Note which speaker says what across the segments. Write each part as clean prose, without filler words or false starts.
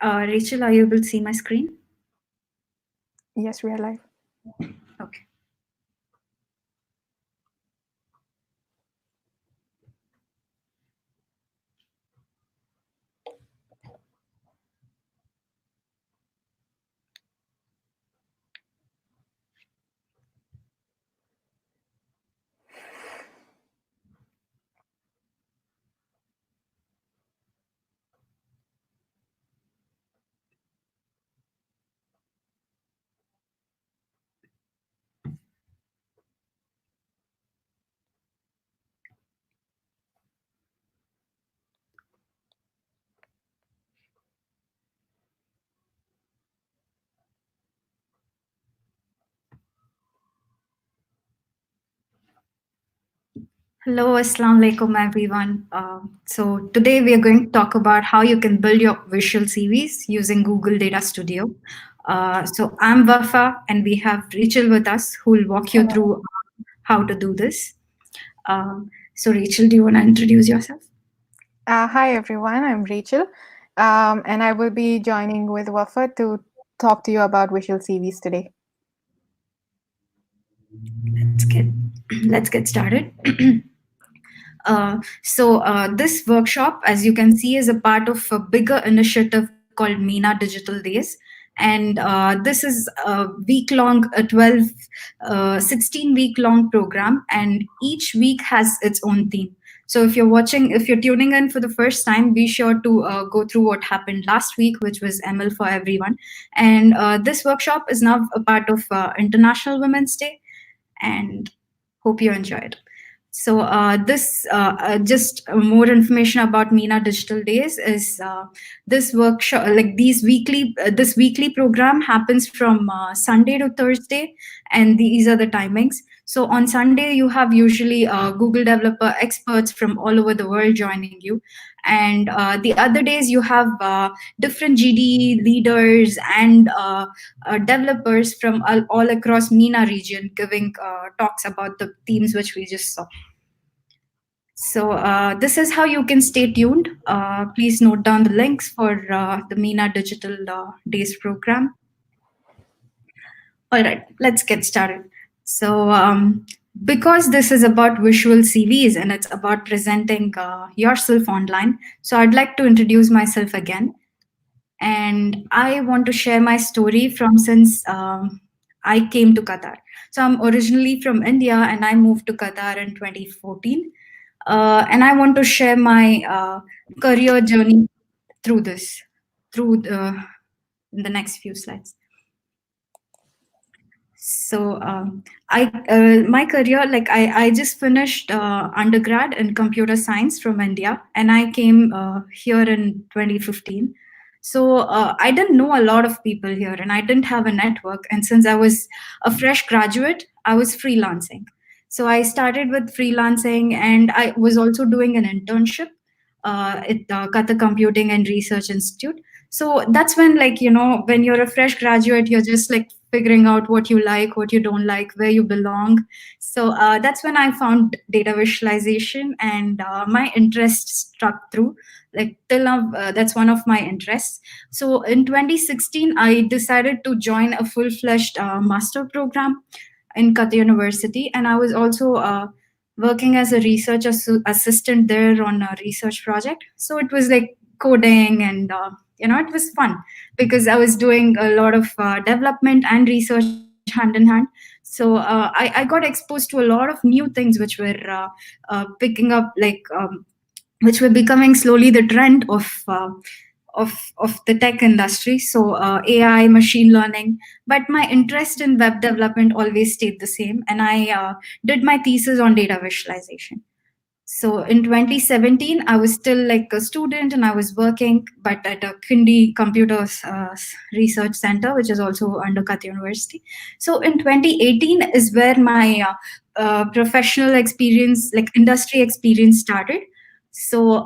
Speaker 1: Rachel, are you able to see my screen?
Speaker 2: Yes, we are live.
Speaker 1: Okay. Hello, Assalamu alaikum, everyone. So today we are going to talk about how you can build your visual CVs using Google Data Studio. So I'm Wafa, and we have Rachel with us, who will walk you through how to do this. So Rachel, do you want to introduce yourself?
Speaker 2: Hi, everyone. I'm Rachel, and I will be joining with Wafa to talk to you about visual CVs today.
Speaker 1: Let's get let's get started. This workshop, as you can see, is a part of a bigger initiative called MENA Digital Days. And this is a week long, 16-week long program, and each week has its own theme. So if you're tuning in for the first time, be sure to go through what happened last week, which was ML for everyone. And this workshop is now a part of International Women's Day, and hope you enjoy it. So this just more information about MENA Digital Days is this workshop, like this weekly program happens from Sunday to Thursday, and these are the timings. So on Sunday you have usually Google developer experts from all over the world joining you, and the other days you have different GDE leaders and developers from all across MENA region giving talks about the themes which we just saw. So this is how you can stay tuned. Please note down the links for the MENA Digital Days program. All right, let's get started. So because this is about visual CVs and it's about presenting yourself online, so I'd like to introduce myself again. And I want to share my story from since I came to Qatar. So I'm originally from India and I moved to Qatar in 2014. And I want to share my career journey through this, through the next few slides. So I my career, like I just finished undergrad in computer science from India, and I came here in 2015. So I didn't know a lot of people here, and I didn't have a network. And since I was a fresh graduate, I was freelancing. So I started with freelancing, and I was also doing an internship at the Qatar Computing and Research Institute. So that's when, like, when you're a fresh graduate, you're just like figuring out what you like, what you don't like, where you belong. So that's when I found data visualization, and my interest struck through. Like till now, that's one of my interests. So in 2016, I decided to join a full-fledged master program in Qatar University, and I was also working as a research assistant there on a research project. So it was like coding, and it was fun because I was doing a lot of development and research hand in hand. So I got exposed to a lot of new things which were picking up, like which were becoming slowly the trend of the tech industry. So AI, machine learning. But my interest in web development always stayed the same, and I did my thesis on data visualization. So in 2017, I was still like a student and I was working, but at a Kindi Computer Research Center, which is also under Qatar University. So in 2018 is where my professional experience, like industry experience, started. So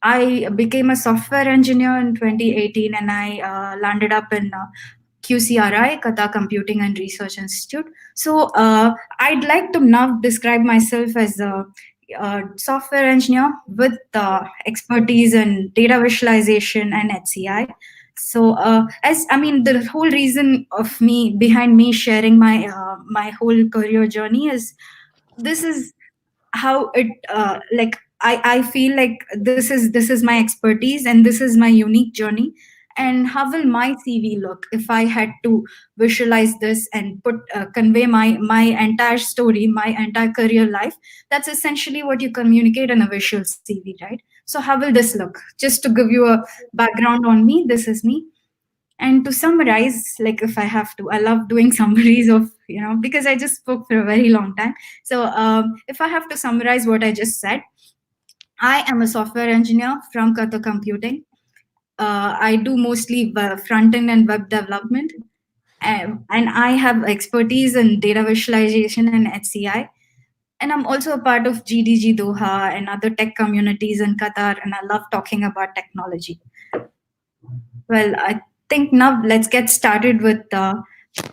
Speaker 1: I became a software engineer in 2018, and I landed up in QCRI, Qatar Computing and Research Institute. So I'd like to now describe myself as a software engineer with expertise in data visualization and HCI. So, as I mean, the whole reason of me behind me sharing my whole career journey is this is how it like I feel like this is my expertise and this is my unique journey. And how will my CV look if I had to visualize this and put convey my entire story, my entire career life? That's essentially what you communicate in a visual CV, right? So how will this look? Just to give you a background on me, this is me. And to summarize, like if I have to, I love doing summaries of, because I just spoke for a very long time. So if I have to summarize what I just said, I am a software engineer from Qatar Computing. I do mostly front end and web development. And I have expertise in data visualization and HCI. And I'm also a part of GDG Doha and other tech communities in Qatar. And I love talking about technology. Well, I think now let's get started with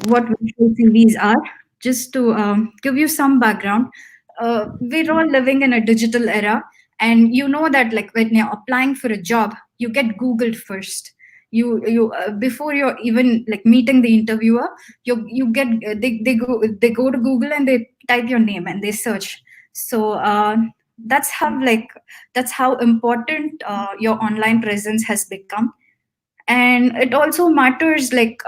Speaker 1: what visual CVs are. Just to give you some background, we're all living in a digital era, and you know that like when you're applying for a job, you get Googled first. You before you're even like meeting the interviewer, you get they go to Google and they type your name and they search. So that's how like that's how important your online presence has become. And it also matters like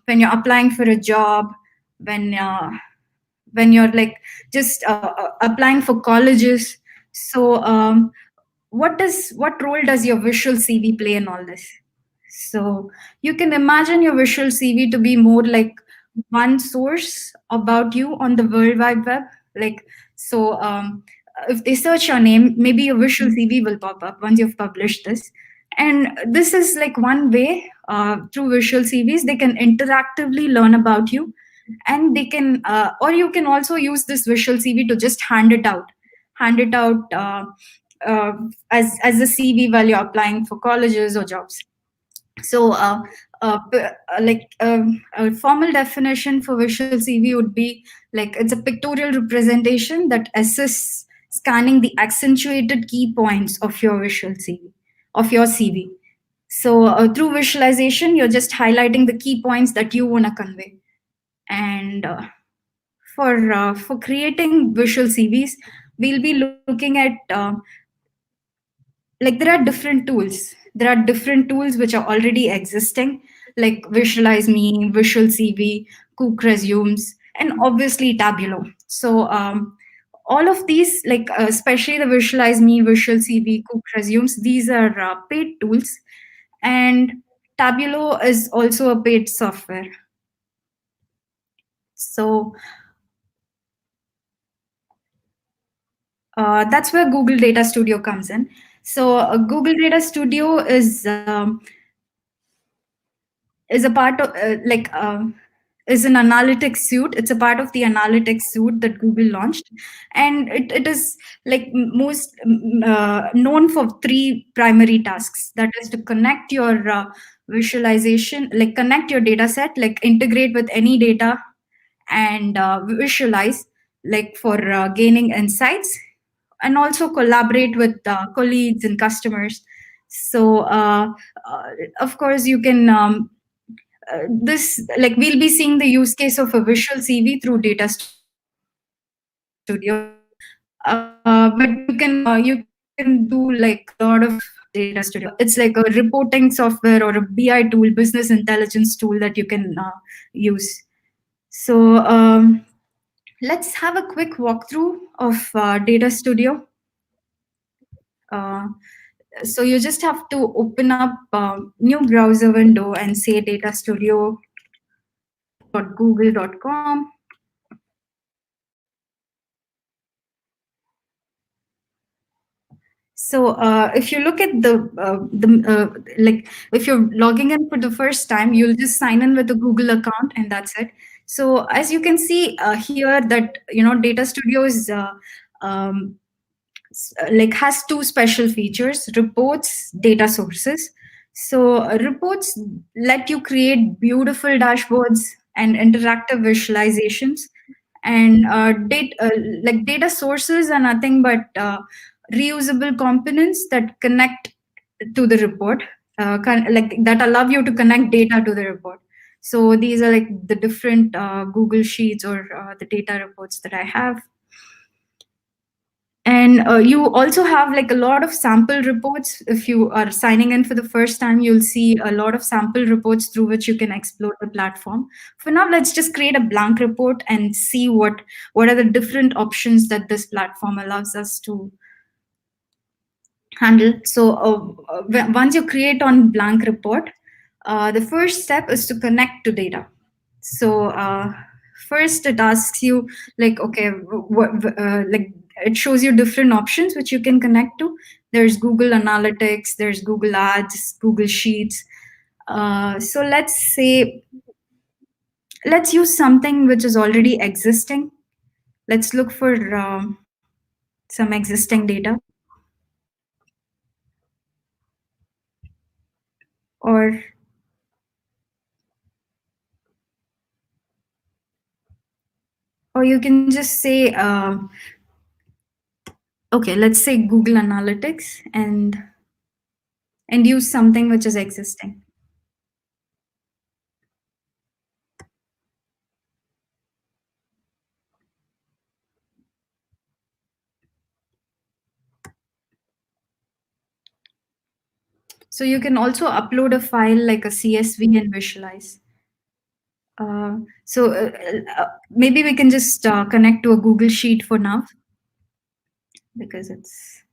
Speaker 1: when you're applying for a job, when you're like just applying for colleges. So what role does your visual CV play in all this? So you can imagine your visual CV to be more like one source about you on the World Wide Web. Like, so if they search your name, maybe your visual CV will pop up once you've published this. And this is like one way through visual CVs, they can interactively learn about you. And they can, or you can also use this visual CV to just hand it out as a CV while you're applying for colleges or jobs. So, like a formal definition for visual CV would be like it's a pictorial representation that assists scanning the accentuated key points of your visual CV, of your CV. So, through visualization, you're just highlighting the key points that you want to convey. And for creating visual CVs, we'll be looking at like there are different tools which are already existing, like Visualize Me, Visual CV, Cook Resumes, and obviously Tableau. So all of these, like especially the Visualize Me, Visual CV, Cook Resumes, these are paid tools. And Tableau is also a paid software. So that's where Google Data Studio comes in. So Google Data Studio is a part of is an analytics suite. It's a part of the analytics suite that Google launched, and it is like most known for three primary tasks. That is to connect your visualization, like connect your data set, like integrate with any data, and visualize, like for gaining insights, and also collaborate with colleagues and customers. So of course you can this like we'll be seeing the use case of a visual CV through Data Studio, but you can do like a lot of Data Studio. It's like a reporting software or a BI tool, business intelligence tool that you can use. So let's have a quick walkthrough of Data Studio. Uh, so you just have to open up new browser window and say datastudio.google.com. So if you look at like if you're logging in for the first time, you'll just sign in with a Google account and that's it. So as you can see here that Data Studio is like has two special features: reports, data sources. So reports let you create beautiful dashboards and interactive visualizations, And like data sources are nothing but reusable components that connect to the report, like that allow you to connect data to the report. So these are like the different Google Sheets or the data reports that I have. And you also have like a lot of sample reports. If you are signing in for the first time, you'll see a lot of sample reports through which you can explore the platform. For now, let's just create a blank report and see what are the different options that this platform allows us to handle. So once you create on blank report, the first step is to connect to data. So first it asks you like, okay, like it shows you different options which you can connect to. There's Google Analytics, there's Google Ads, Google Sheets. So let's use something which is already existing. Let's look for some existing data. Or you can just say okay, let's say Google Analytics, and use something which is existing. So you can also upload a file like a CSV and visualize. Maybe we can just connect to a Google Sheet for now because it's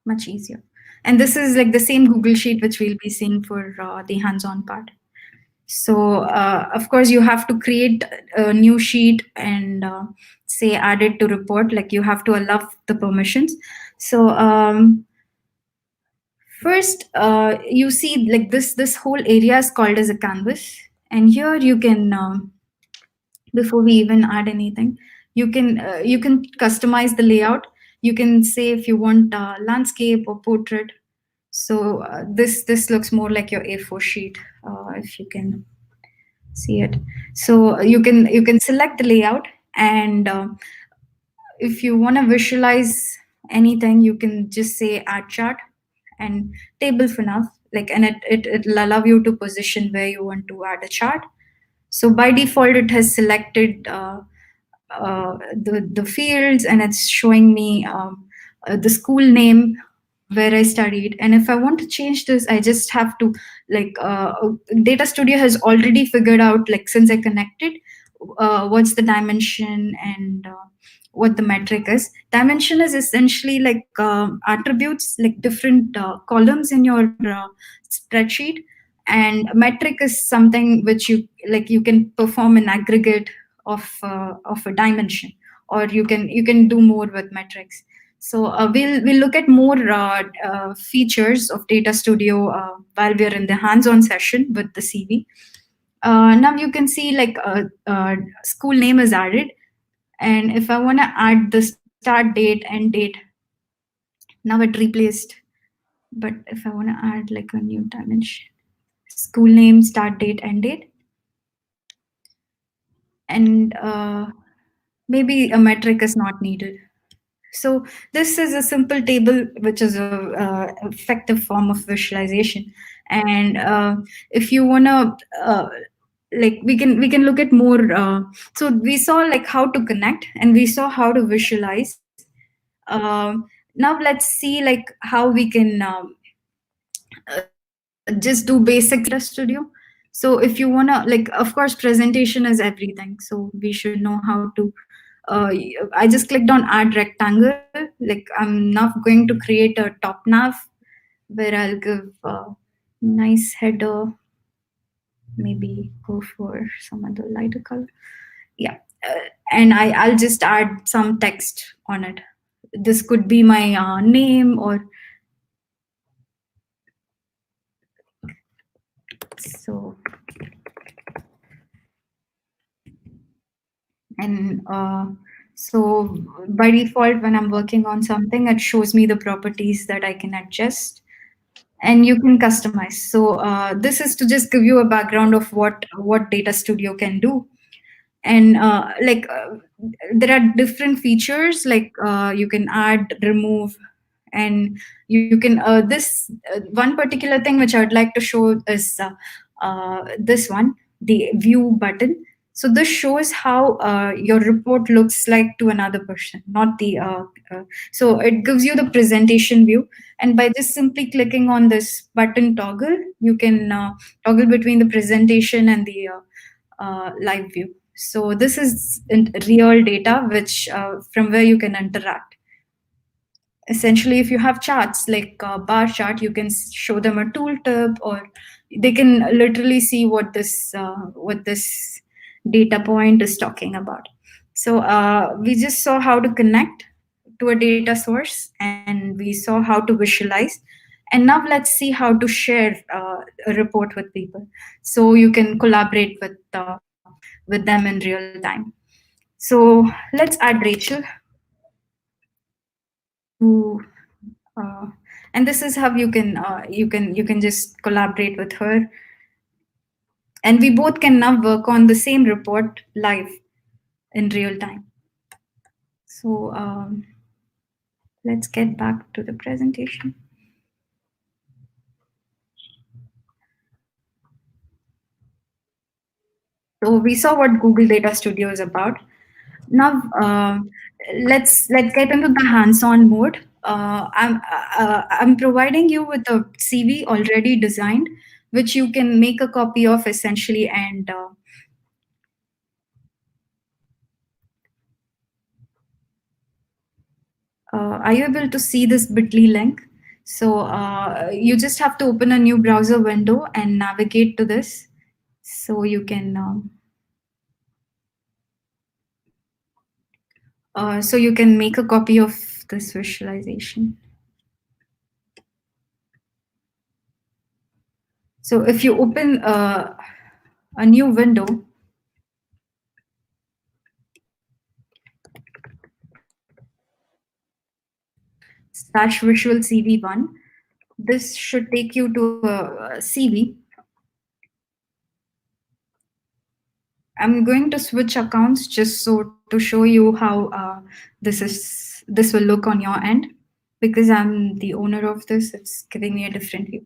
Speaker 1: much easier. And this is like the same Google Sheet which we'll be seeing for the hands-on part. So of course you have to create a new sheet and say add it to report. Like you have to allow the permissions. So first, you see like this whole area is called as a canvas, and here you can before we even add anything, you can customize the layout. You can say if you want landscape or portrait. So this looks more like your A4 sheet, if you can see it. So you can select the layout, and if you want to visualize anything, you can just say add chart and table for now, like, and it'll allow you to position where you want to add a chart. So by default it has selected the fields, and it's showing me the school name where I studied. And if I want to change this, I just have to like Data Studio has already figured out, like, since I connected, what's the dimension and what the metric is. Dimension is essentially like attributes, like different columns in your spreadsheet, and metric is something which you can perform an aggregate of a dimension, or you can do more with metrics. So we'll look at more features of Data Studio while we're in the hands-on session with the CV. Now you can see like school name is added, and if I want to add the start date, end date, now it replaced. But if I want to add like a new dimension, school name, start date, end date, and maybe a metric is not needed. So this is a simple table, which is a effective form of visualization. And if you wanna, like, we can look at more. So we saw like how to connect, and we saw how to visualize. Now let's see like how we can just do basic Data Studio. So if you wanna, like, of course, presentation is everything. So we should know how to. I just clicked on add rectangle. Like, I'm now going to create a top nav where I'll give a nice header. Maybe go for some other lighter color. Yeah, and I'll just add some text on it. This could be my name, or so. And so by default, when I'm working on something, it shows me the properties that I can adjust, and you can customize. So this is to just give you a background of what Data Studio can do. And there are different features, like you can add, remove, and you can this one particular thing which I would like to show is this one, the view button. So this shows how your report looks like to another person, not the so it gives you the presentation view, and by just simply clicking on this button toggle, you can toggle between the presentation and the live view. So this is real data which from where you can interact. Essentially, if you have charts like a bar chart, you can show them a tooltip, or they can literally see what this data point is talking about. So we just saw how to connect to a data source, and we saw how to visualize. And now let's see how to share a report with people, so you can collaborate with them in real time. So let's add Rachel to uh, and this is how you can just collaborate with her, and we both can now work on the same report live in real time. So let's get back to the presentation. So we saw what Google Data Studio is about. Now let's get into the hands-on mode. I'm providing you with a CV already designed, which you can make a copy of essentially. And are you able to see this bit.ly link? So you just have to open a new browser window and navigate to this. So you can make a copy of this visualization. So if you open a new window, slash visual CV1, this should take you to a CV. I'm going to switch accounts just so to show you how this will look on your end, because I'm the owner of this. It's giving me a different view.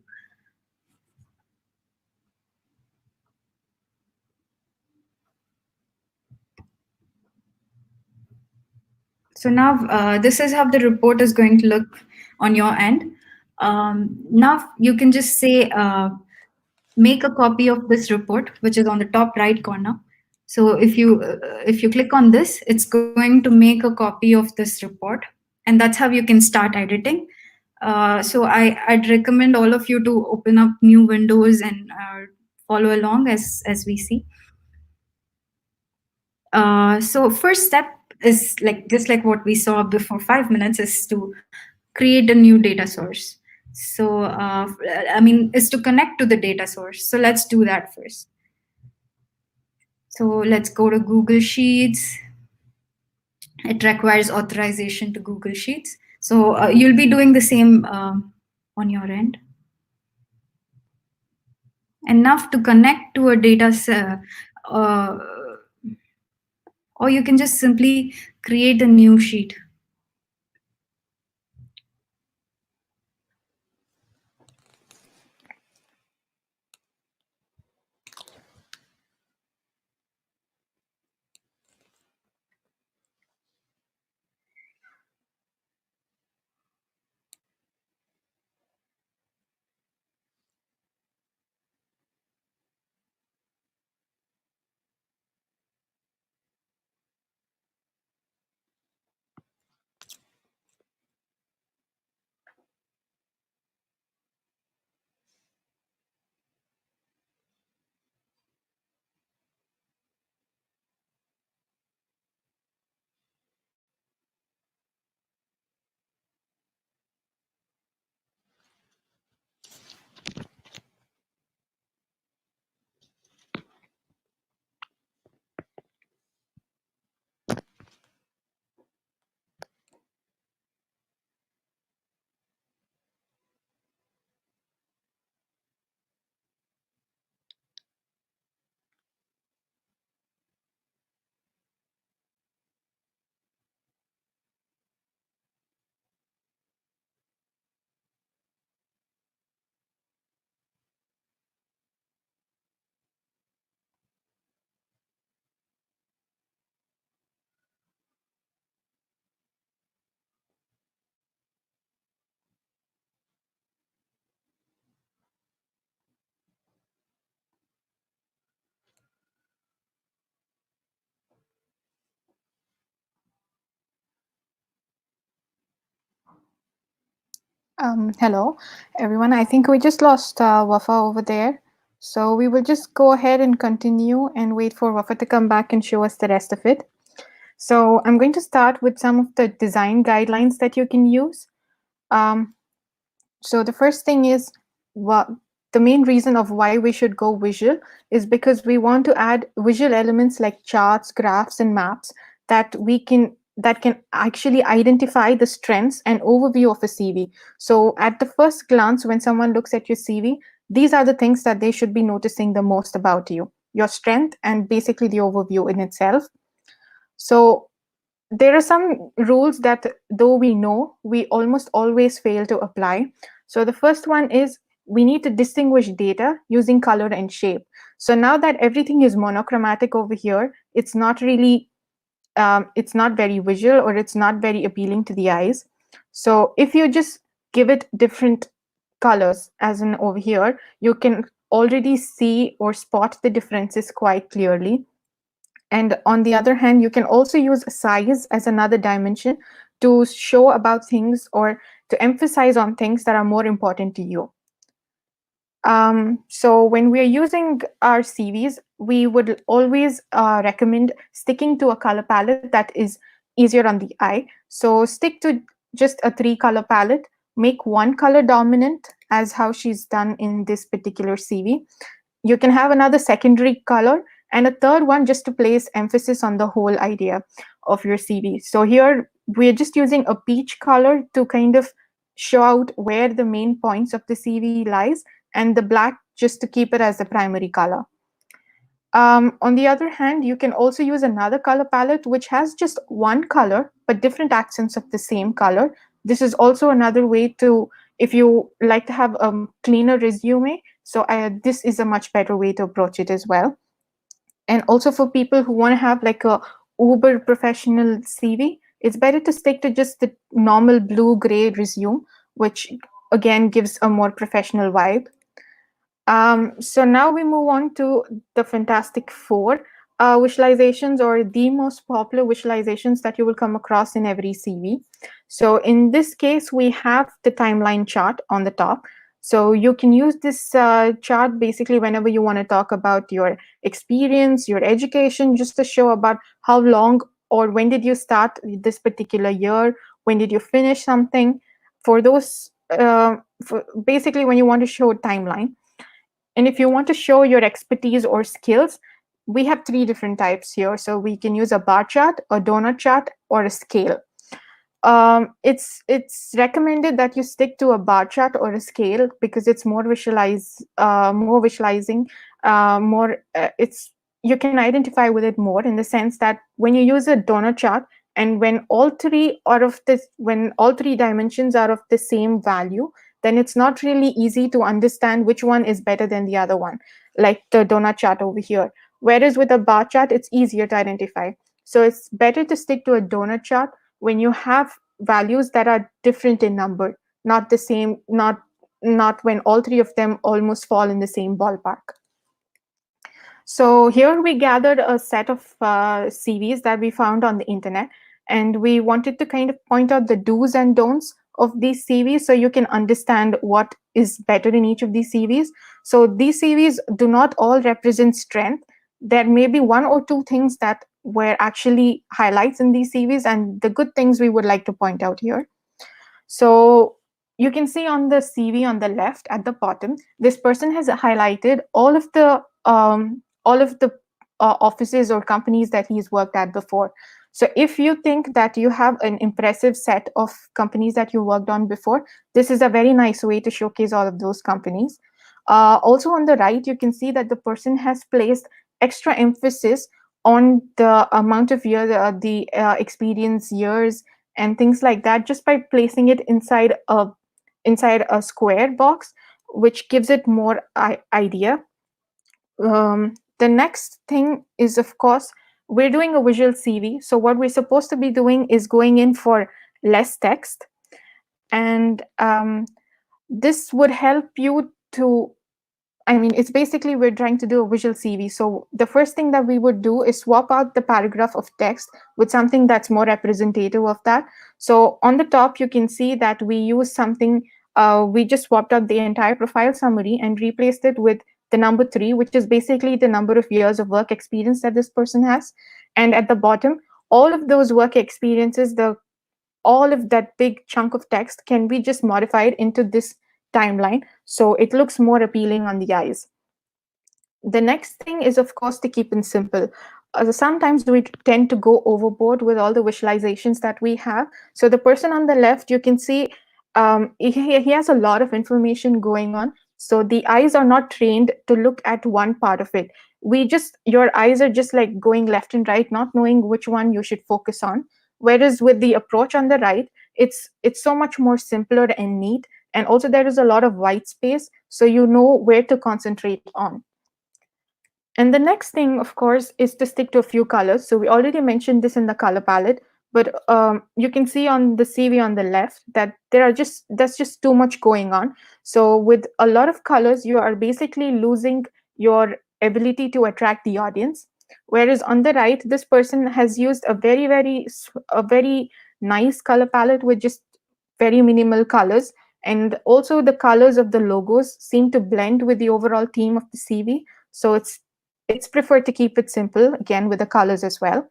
Speaker 1: So now this is how the report is going to look on your end. Now you can just say, make a copy of this report, which is on the top right corner. So if you click on this, it's going to make a copy of this report, and that's how you can start editing. So I'd recommend all of you to open up new windows and follow along as we see. So first step is like just like what we saw before 5 minutes, is to create a new data source. So is to connect to the data source. So let's do that first. So let's go to Google Sheets. It requires authorization to Google Sheets. So you'll be doing the same on your end. Enough to connect to a data set, or you can just simply create a new sheet.
Speaker 2: Hello, everyone. I think we just lost Wafa over there. So we will just go ahead and continue and wait for Wafa to come back and show us the rest of it. So I'm going to start with some of the design guidelines that you can use. Um, so the first thing is what the main reason of why we should go visual is because we want to add visual elements like charts, graphs, and maps that can actually identify the strengths and overview of a CV. So at the first glance, when someone looks at your CV, these are the things that they should be noticing the most about you, your strength, and basically the overview in itself. So there are some rules that, though we know, we almost always fail to apply. So the first one is we need to distinguish data using color and shape. So now that everything is monochromatic over here, it's not very visual, or it's not very appealing to the eyes. So if you just give it different colors, as in over here, you can already see or spot the differences quite clearly. And on the other hand, you can also use size as another dimension to show about things or to emphasize on things that are more important to you. So when we're using our CVs, we would always recommend sticking to a color palette that is easier on the eye. So stick to just a 3-color palette, make one color dominant, as how she's done in this particular CV. You can have another secondary color and a third one just to place emphasis on the whole idea of your CV. So here we're just using a peach color to kind of show out where the main points of the CV lies, and the black just to keep it as the primary color. On the other hand, you can also use another color palette which has just one color but different accents of the same color. This is also another way to, if you like to have a cleaner resume, so this is a much better way to approach it as well. And also for people who want to have like a uber professional CV, it's better to stick to just the normal blue-gray resume, which again gives a more professional vibe. So now we move on to the Fantastic Four visualizations, or the most popular visualizations that you will come across in every CV. So in this case, we have the timeline chart on the top. So you can use this chart basically whenever you want to talk about your experience, your education, just to show about how long or when did you start this particular year, when did you finish something. For those, basically when you want to show a timeline. And if you want to show your expertise or skills, we have 3 different types here. So we can use a bar chart, a donut chart, or a scale. It's recommended that you stick to a bar chart or a scale because it's more visualizing, it's you can identify with it more, in the sense that when you use a donut chart, and when all three dimensions are of the same value, then it's not really easy to understand which one is better than the other one, like the donut chart over here. Whereas with a bar chart, it's easier to identify. So it's better to stick to a donut chart when you have values that are different in number, not the same, not when all 3 of them almost fall in the same ballpark. So here we gathered a set of CVs that we found on the internet, and we wanted to kind of point out the do's and don'ts of these CVs so you can understand what is better in each of these CVs. So these CVs do not all represent strength. There may be 1 or 2 things that were actually highlights in these CVs, and the good things we would like to point out here. So you can see on the CV on the left at the bottom, this person has highlighted all of the offices or companies that he's worked at before. So if you think that you have an impressive set of companies that you worked on before, this is a very nice way to showcase all of those companies. Also on the right, you can see that the person has placed extra emphasis on the amount of years, the experience years, and things like that, just by placing it inside a square box, which gives it more idea. The next thing is, of course, we're doing a visual CV. So what we're supposed to be doing is going in for less text. And this would help you to, it's basically we're trying to do a visual CV. So the first thing that we would do is swap out the paragraph of text with something that's more representative of that. So on the top, you can see that we use something we just swapped out the entire profile summary and replaced it with the number 3, which is basically the number of years of work experience that this person has. And at the bottom, all of those work experiences, all of that big chunk of text can be just modified into this timeline, so it looks more appealing on the eyes. The next thing is, of course, to keep it simple. Sometimes we tend to go overboard with all the visualizations that we have. So the person on the left, you can see he has a lot of information going on. So the eyes are not trained to look at one part of it. Your eyes are just like going left and right, not knowing which one you should focus on. Whereas with the approach on the right, it's so much more simpler and neat. And also there is a lot of white space, so you know where to concentrate on. And the next thing, of course, is to stick to a few colors. So we already mentioned this in the color palette, but you can see on the CV on the left that that's just too much going on. So with a lot of colors, you are basically losing your ability to attract the audience. Whereas on the right, this person has used a very nice color palette with just very minimal colors. And also the colors of the logos seem to blend with the overall theme of the CV. So it's preferred to keep it simple, again, with the colors as well.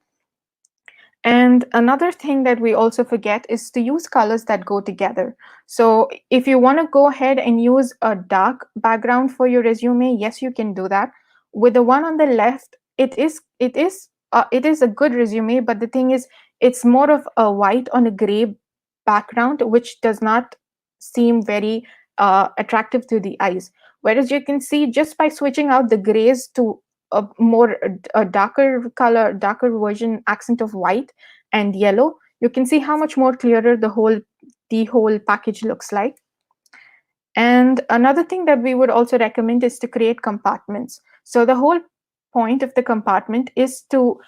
Speaker 2: And another thing that we also forget is to use colors that go together. So if you want to go ahead and use a dark background for your resume, yes, you can do that. With the one on the left, it is a good resume, but the thing is, it's more of a white on a gray background, which does not seem very attractive to the eyes. Whereas you can see, just by switching out the grays to a darker color, darker version accent of white and yellow, you can see how much more clearer the whole package looks like. And another thing that we would also recommend is to create compartments. So the whole point of the compartment is to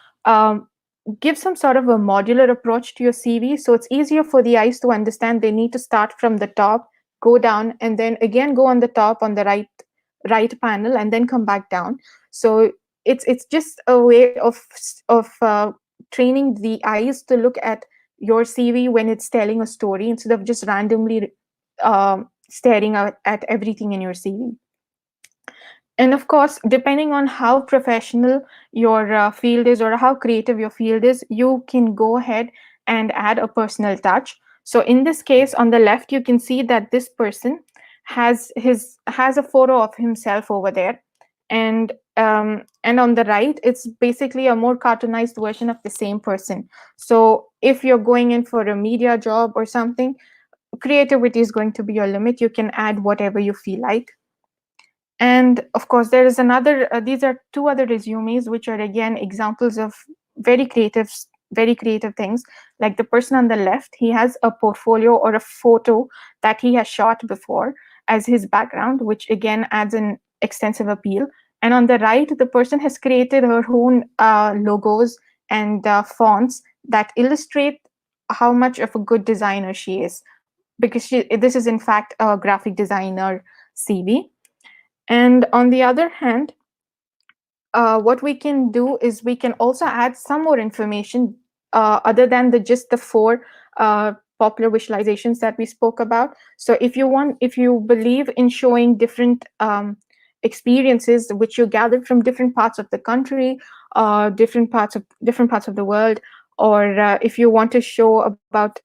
Speaker 2: give some sort of a modular approach to your CV, so it's easier for the eyes to understand they need to start from the top, go down, and then again go on the top on the right panel, and then come back down. So it's just a way of training the eyes to look at your CV when it's telling a story, instead of just randomly staring at everything in your CV. And of course, depending on how professional your field is or how creative your field is, you can go ahead and add a personal touch. So in this case, on the left, you can see that this person has a photo of himself over there, and on the right, it's basically a more cartoonized version of the same person. So if you're going in for a media job or something, creativity is going to be your limit. You can add whatever you feel like. And of course, there is these are two other resumes, which are again examples of very creative, very creative things. Like the person on the left, he has a portfolio or a photo that he has shot before as his background, which again adds an extensive appeal. And on the right, the person has created her own logos and fonts that illustrate how much of a good designer she is, because this is in fact a graphic designer CV. And on the other hand, what we can do is we can also add some more information other than just the four popular visualizations that we spoke about. So if you believe in showing different experiences which you gathered from different parts of the country, different parts of the world, or if you want to show about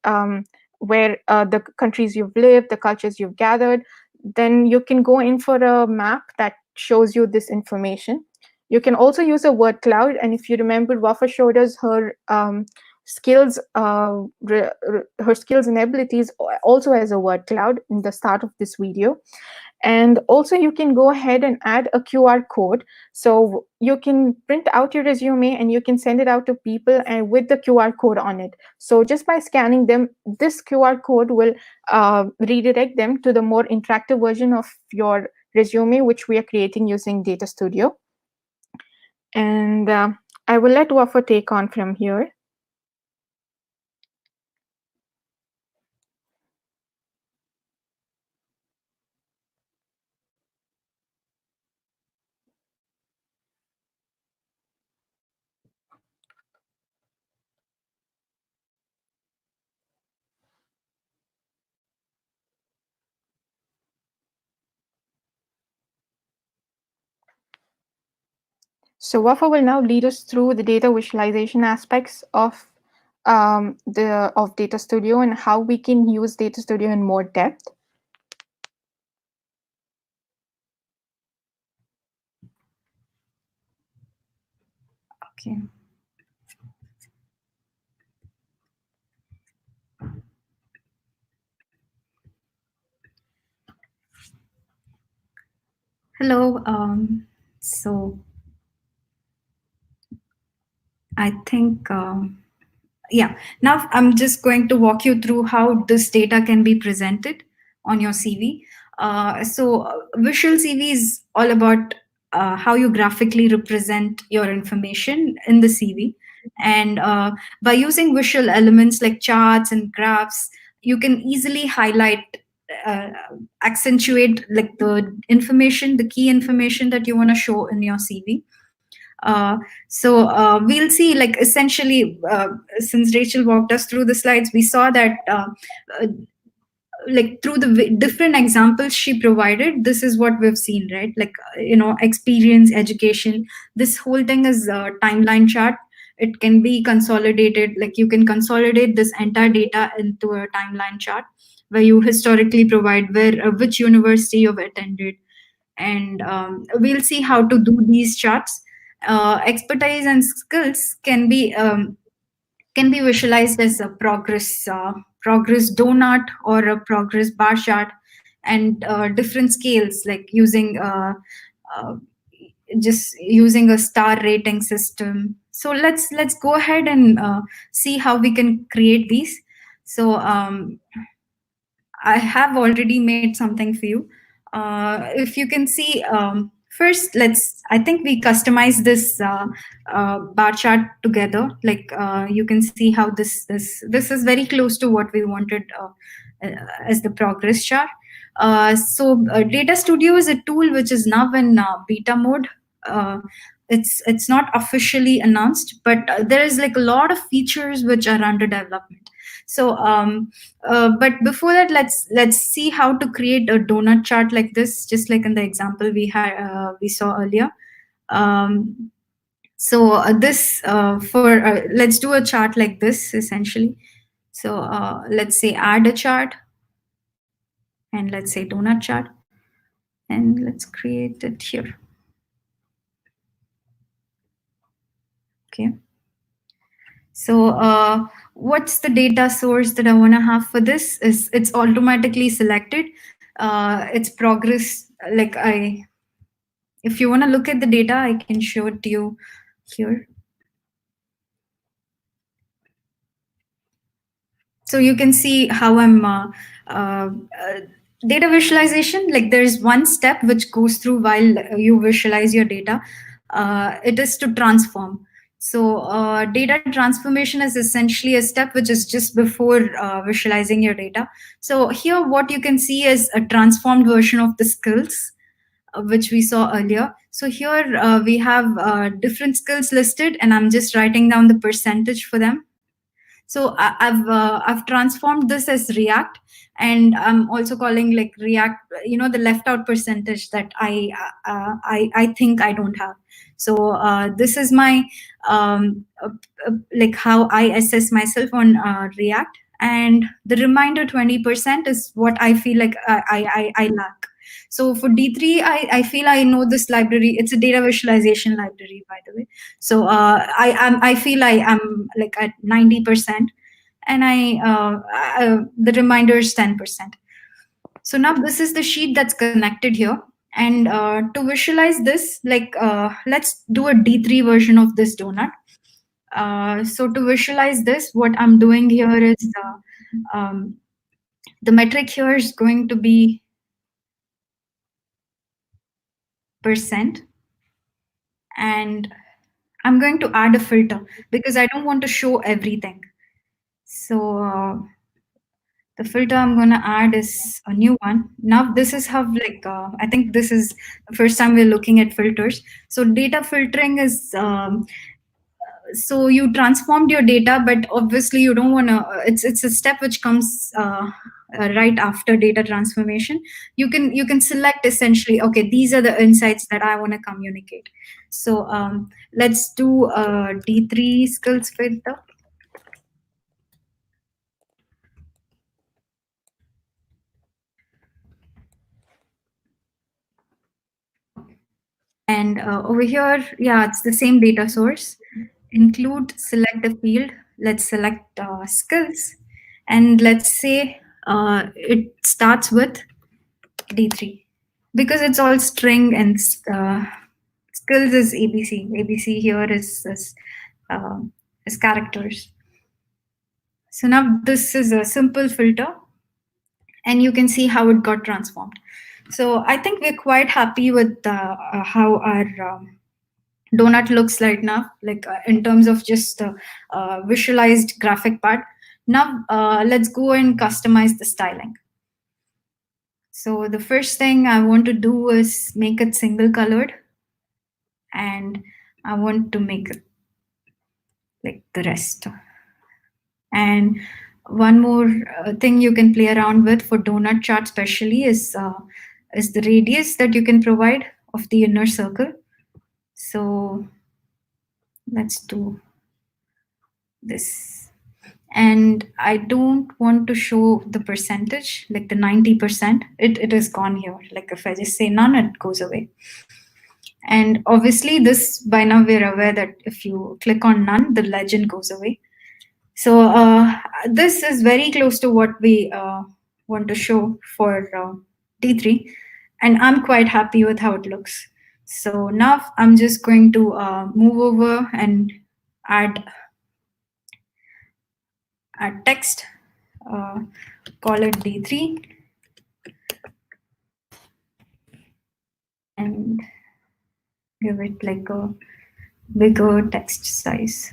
Speaker 2: where the countries you've lived, the cultures you've gathered, then you can go in for a map that shows you this information. You can also use a word cloud, and if you remember, Wafa showed us her skills, her skills and abilities also as a word cloud in the start of this video. And also you can go ahead and add a QR code. So you can print out your resume and you can send it out to people and with the QR code on it. So just by scanning them, this QR code will redirect them to the more interactive version of your resume, which we are creating using Data Studio. And I will let Wafa take on from here. So Wafa will now lead us through the data visualization aspects of the of Data Studio and how we can use Data Studio in more depth.
Speaker 1: Okay. Hello. So I think, yeah, now I'm just going to walk you through how this data can be presented on your CV. Visual CV is all about how you graphically represent your information in the CV. And by using visual elements like charts and graphs, you can easily highlight, uh, accentuate like the information, the key information that you want to show in your CV. uh, we'll see, like, essentially, since Rachel walked us through the slides, we saw that, uh, like, through the different examples she provided, this is what we've seen, right? Like, experience, education, this whole thing is a timeline chart. It can be consolidated, like you can consolidate this entire data into a timeline chart where you historically provide where, which university you've attended, and we'll see how to do these charts. Expertise and skills can be visualized as a progress donut or a progress bar chart, and different scales, like using uh, just using a star rating system. So let's go ahead and see how we can create these. So I have already made something for you. If you can see, first, I think we customize this bar chart together. Like, you can see how this is very close to what we wanted as the progress chart. Data Studio is a tool which is now in beta mode. Uh, it's not officially announced, but there is like a lot of features which are under development. But before that, let's see how to create a donut chart like this, just like in the example we saw earlier. This for let's do a chart like this essentially. Let's say add a chart, and let's say donut chart, and let's create it here. Okay. So what's the data source that I want to have for this? Is it's automatically selected. It's progress. If you want to look at the data, I can show it to you here. So you can see how I'm data visualization. Like, there's one step which goes through while you visualize your data. It is to transform. So data transformation is essentially a step which is just before visualizing your data. So here, what you can see is a transformed version of the skills which we saw earlier. So here we have different skills listed, and I'm just writing down the percentage for them. So I've transformed this as React, and I'm also calling like React, the left out percentage that I think I don't have. So this is my like how I assess myself on React, and the remainder 20% is what I feel like I lack. So for D3, I feel I know this library. It's a data visualization library, by the way. So I feel I am like at 90%, and the remainder is 10%. So now this is the sheet that's connected here. And to visualize this, like, let's do a D3 version of this donut. So to visualize this, what I'm doing here is the metric here is going to be percent, and I'm going to add a filter because I don't want to show everything. So the filter I'm going to add is a new one. Now this is how, like, I think this is the first time we're looking at filters. So data filtering is so you transformed your data, but obviously you don't want to. It's a step which comes right after data transformation, you can select essentially, okay, these are the insights that I want to communicate. So let's do a D3 skills filter. And over here, yeah, it's the same data source. Include, select a field. Let's select skills. And let's say it starts with D3 because it's all string and skills is ABC. ABC here is characters. So now this is a simple filter and you can see how it got transformed. So I think we're quite happy with how our donut looks right now, like in terms of just visualized graphic part. Now let's go and customize the styling. So the first thing I want to do is make it single colored, and I want to make it like the rest. And one more thing you can play around with for donut chart especially is the radius that you can provide of the inner circle. So let's do this. And I don't want to show the percentage, like the 90%. It is gone here. Like if I just say none, it goes away. And obviously this, by now we're aware that if you click on none, the legend goes away. So this is very close to what we want to show for D3. And I'm quite happy with how it looks. So now I'm just going to move over and add text, call it D3, and give it like a bigger text size.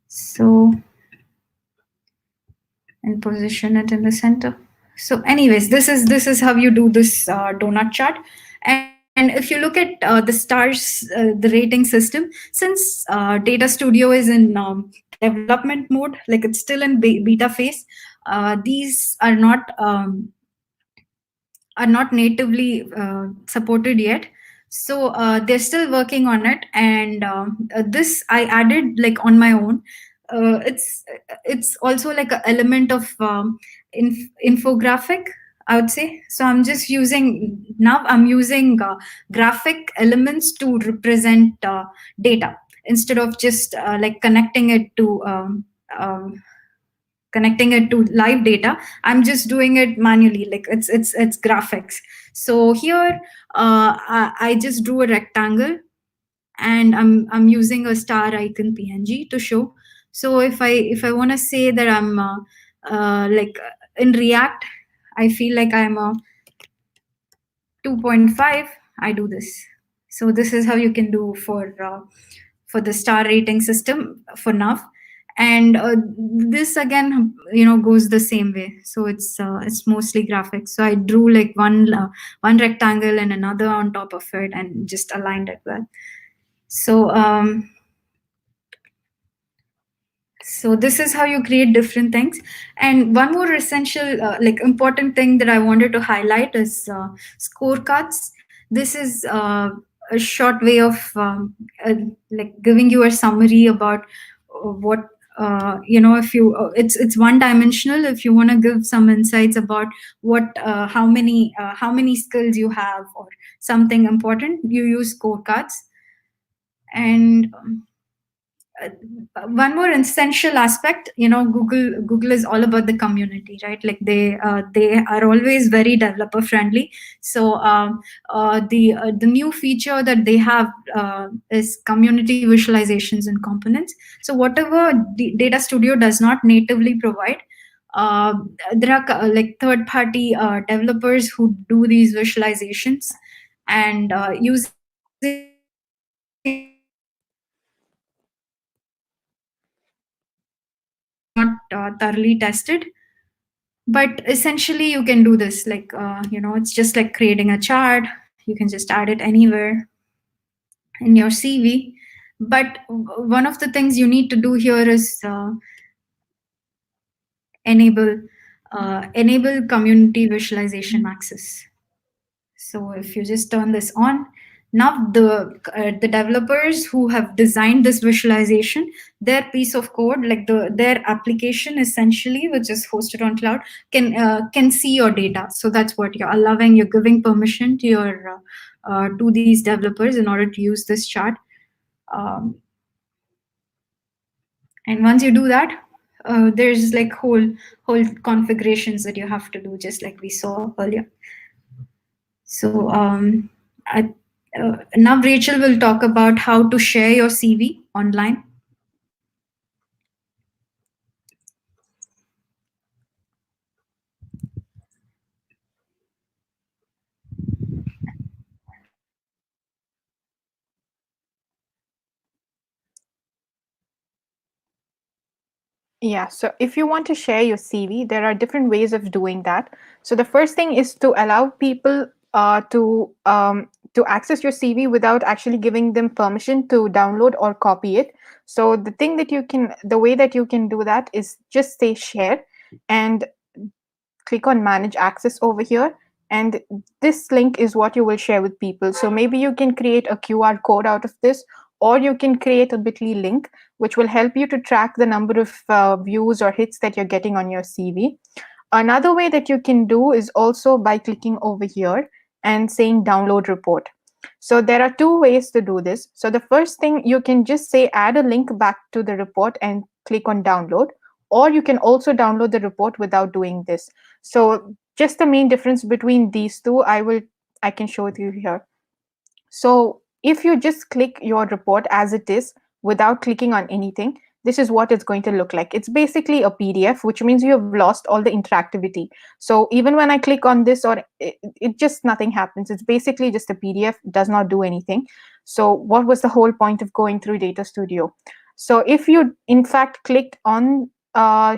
Speaker 1: So, and position it in the center. So anyways, this is how you do this donut chart. And if you look at the stars, the rating system, since Data Studio is in development mode, like it's still in beta phase, these are not natively supported yet. So they're still working on it, and this I added like on my own. It's also like an element of infographic, I would say. So I'm using graphic elements to represent data instead of just like connecting it to live data. I'm just doing it manually, like it's graphics. So here I just drew a rectangle, and I'm using a star icon PNG to show. So if I want to say that I'm like in React, I feel like I'm a 2.5, I do this. So this is how you can do for the star rating system for nav. And this again, goes the same way. So it's mostly graphics. So I drew like one rectangle and another on top of it and just aligned it well. So so this is how you create different things. And one more essential, like important thing that I wanted to highlight is scorecards. This is a short way of like giving you a summary about what if you it's one dimensional. If you want to give some insights about what how many skills you have or something important, you use scorecards. And one more essential aspect, Google is all about the community, right? Like they are always very developer friendly. So the new feature that they have is community visualizations and components. So whatever Data Studio does not natively provide, uh, there are like third party developers who do these visualizations, and using not thoroughly tested. But essentially you can do this like it's just like creating a chart. You can just add it anywhere in your CV. But one of the things you need to do here is enable enable community visualization access. So if you just turn this on, now the developers who have designed this visualization, their piece of code, like their application essentially, which is hosted on cloud, can see your data. So that's what you're allowing. You're giving permission to your to these developers in order to use this chart. And once you do that, there's like whole configurations that you have to do, just like we saw earlier. So now Rachel will talk about how to share your CV online.
Speaker 2: Yeah, so if you want to share your CV, there are different ways of doing that. So the first thing is to allow people to access your CV without actually giving them permission to download or copy it. So the way that you can do that is just say share and click on manage access over here. And this link is what you will share with people. So maybe you can create a QR code out of this, or you can create a bit.ly link, which will help you to track the number of views or hits that you're getting on your CV. Another way that you can do is also by clicking over here and saying download report. So there are two ways to do this. So the first thing, you can just say add a link back to the report and click on download, or you can also download the report without doing this. So just the main difference between these two, I can show it you here. So if you just click your report as it is without clicking on anything, this is what it's going to look like. It's basically a PDF, which means you have lost all the interactivity. So even when I click on this, or it just nothing happens. It's basically just a PDF, does not do anything. So what was the whole point of going through Data Studio? So if you in fact clicked on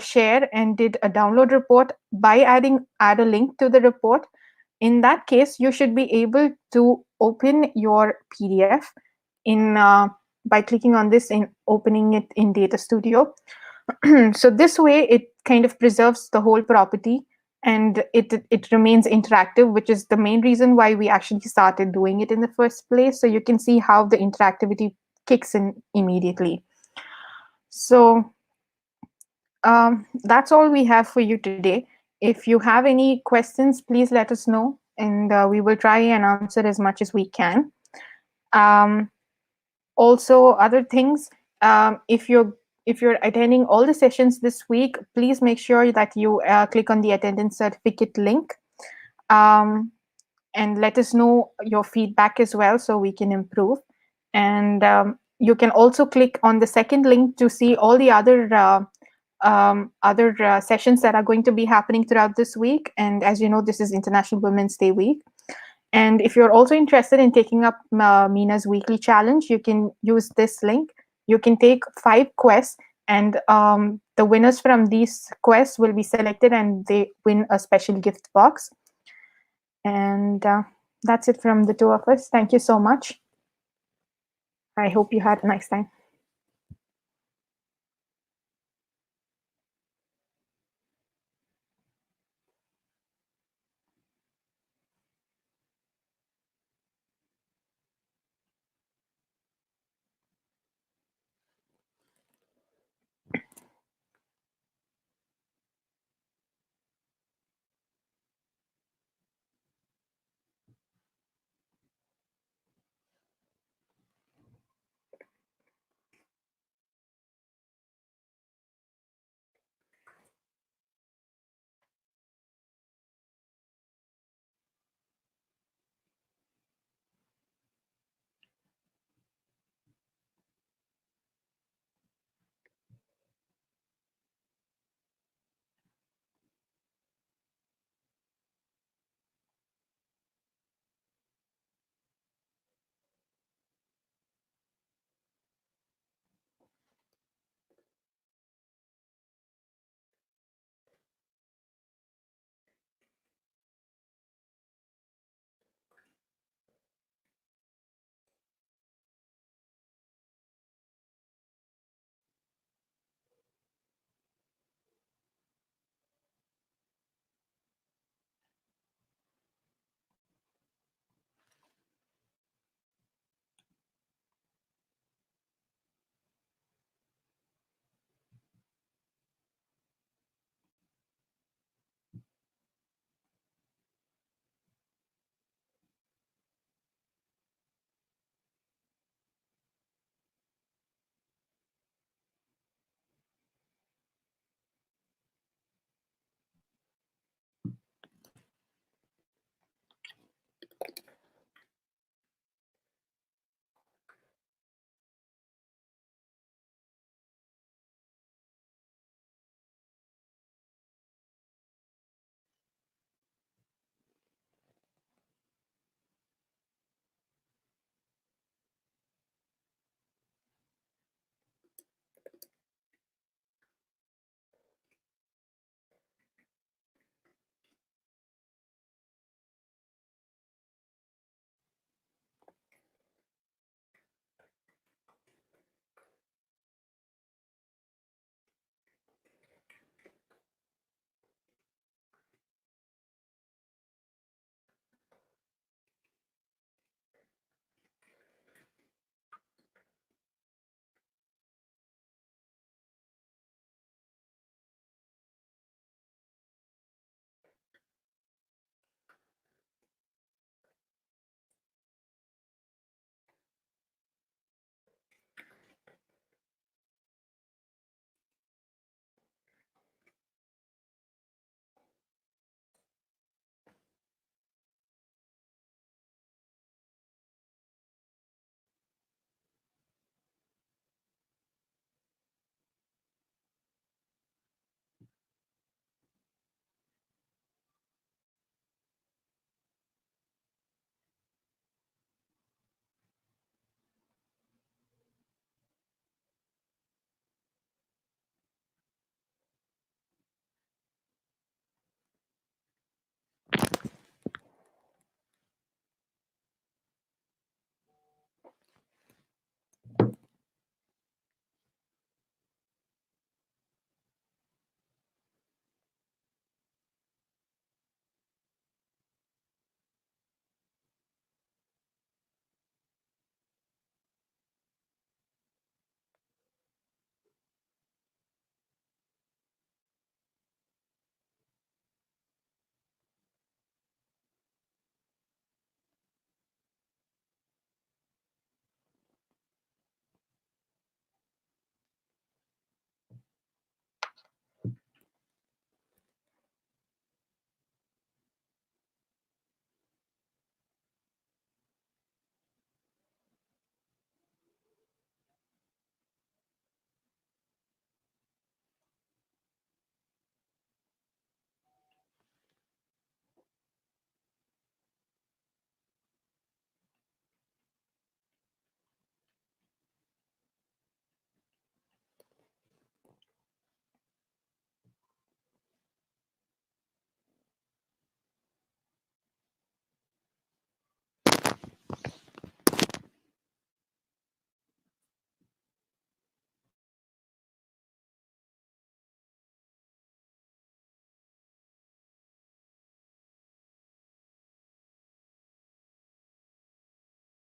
Speaker 2: share and did a download report by add a link to the report, in that case, you should be able to open your PDF in by clicking on this and opening it in Data Studio. So this way, it kind of preserves the whole property and it remains interactive, which is the main reason why we actually started doing it in the first place. So you can see how the interactivity kicks in immediately. So that's all we have for you today. If you have any questions, please let us know, and we will try and answer as much as we can. Also, other things, if you're attending all the sessions this week, please make sure that you click on the attendance certificate link, and let us know your feedback as well so we can improve. And you can also click on the second link to see all the other sessions that are going to be happening throughout this week. And as you know, this is International Women's Day week. And if you're also interested in taking up Mina's weekly challenge, you can use this link. You can take 5 quests, and the winners from these quests will be selected and they win a special gift box. And that's it from the two of us. Thank you so much. I hope you had a nice time.